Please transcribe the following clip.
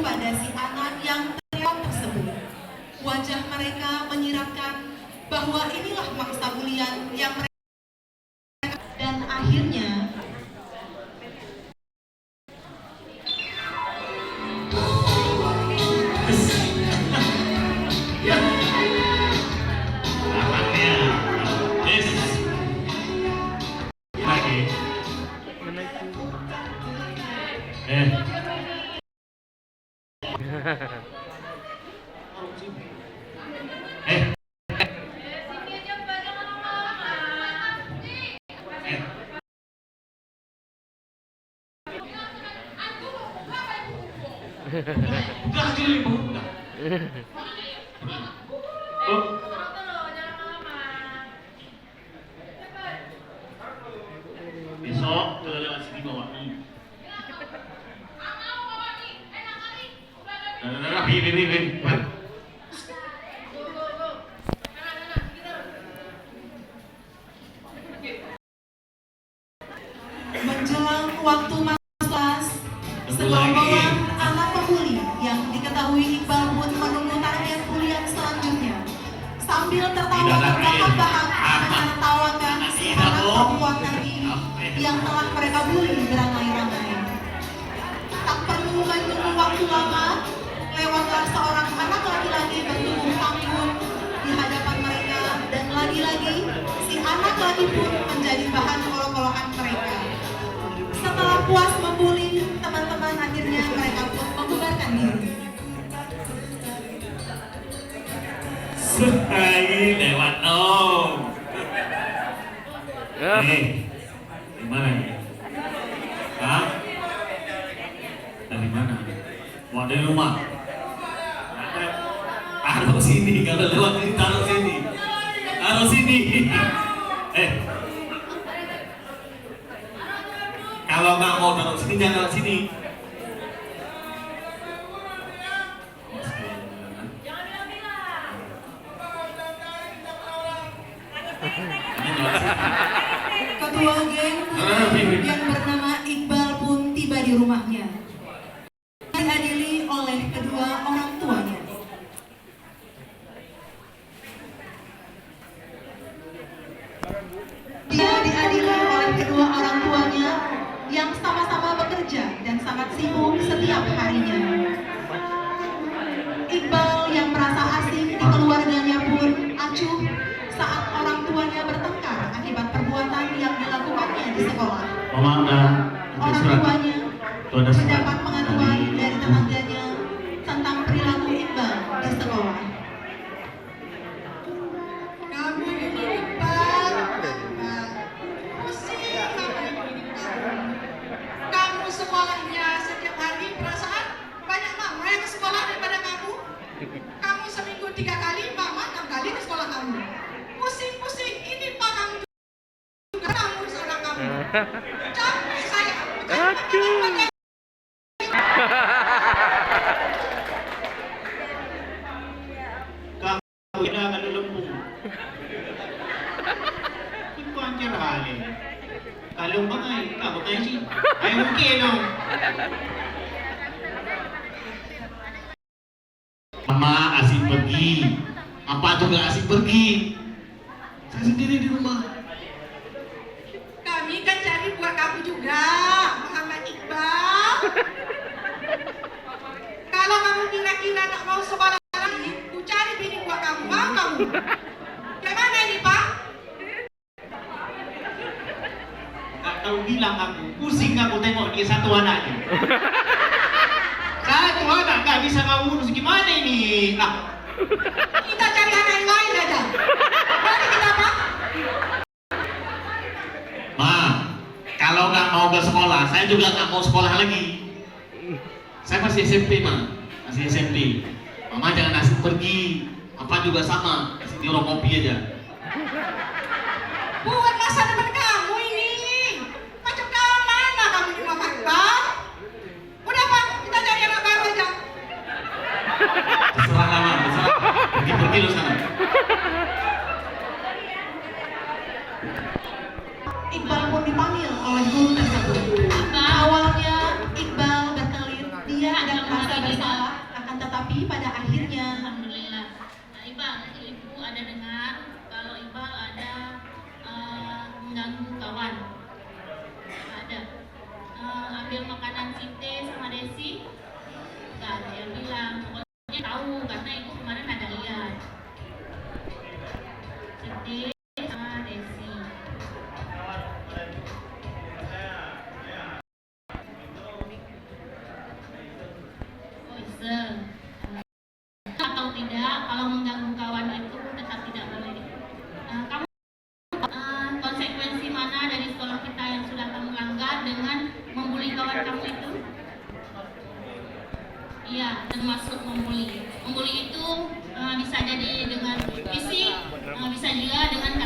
kepada si anak yang terlewat tersebut. Wajah mereka menyiratkan bahwa inilah mangsa bulian yang mereka, dan akhirnya Udah jadi udah. Oh. Besok kalau lewat sini bawa mie. Ini. menjelang waktu kelas, segerombolan anak pembuli yang diketahui Iqbal pun menunggu target bulian selanjutnya. Sambil tertawa terbahak-bahak menertawakan si anak perempuan tadi yang telah mereka bully beramai-ramai. Tak perlu menunggu waktu lama, lewatlah seorang anak laki-laki bertubuh tanggung di hadapan mereka, dan lagi-lagi si anak lagi pun menjadi bahan olok-olokan mereka. Setelah puas membuli teman-teman, akhirnya mereka pun membubarkan diri. Hai, lewat dong. Gimana ya? Hah? Dari mana? Mau dari rumah? Taruh sini, kalau lewat sini taruh sini. Taruh sini. Kalau nggak mau taruh sini, jangan taruh sini. Ketua geng yang bernama Iqbal pun tiba di rumahnya, diadili oleh kedua orang tuanya. Dia diadili oleh kedua orang tuanya yang sama-sama bekerja dan sangat sibuk setiap harinya. Iqbal yang merasa asing di keluarganya pun acuh saat orang tuanya bertengkar akibat perbuatan yang dilakukannya di sekolah. Orang tuanya mendapat pengaduan dari tetangganya tentang perilaku Iqbal di sekolah. Kamu ini Iqbal, pusing kamu sekolahnya setiap hari, perasaan banyak mama yang ke sekolah daripada kamu. Kamu seminggu 3 kali, mama 6 kali ke sekolah kamu. Pusing-pusing, ini pak kamu juga, kamu seorang kamu. Capek saya. Kamu ini akan lempung. Itu anjir hal ini. Kalau bangai, kamu kayak sih. Ayo mungkin dong. Mama asik pergi. Apa juga asik pergi. Saya sendiri di rumah. Kami kan cari buat kamu juga, Muhammad Iqbal. Kalau kamu kira-kira tak mau sekolah lagi, ku cari bini buat kamu, mau kamu? Gimana ini Pak? Gak tahu bilang aku, pusing aku tengok dia satu anaknya. Satu anak gak bisa kamu urus, gimana ini? Kita cari anak yang lain aja. Mari kita Pak. Ma, kalau nggak mau ke sekolah, saya juga nggak mau sekolah lagi. Saya masih SMP, Ma. Masih SMP. Mama jangan asik pergi. Apa juga sama, kasih dia orang kopi aja. Buat masa depan kamu ini. Macam kamu mana kamu di Muhammad Iqbal? Udah Pak, kita cari anak baru aja. Terserah lah, Ma. Terserah. Pergi lu sana. Iqbal pun dipanggil oleh guru tersebut. Awalnya Iqbal berkelit, dia ada merasa bersalah Ya, termasuk membuli. Membuli itu bisa jadi dengan fisik, bisa juga dengan kata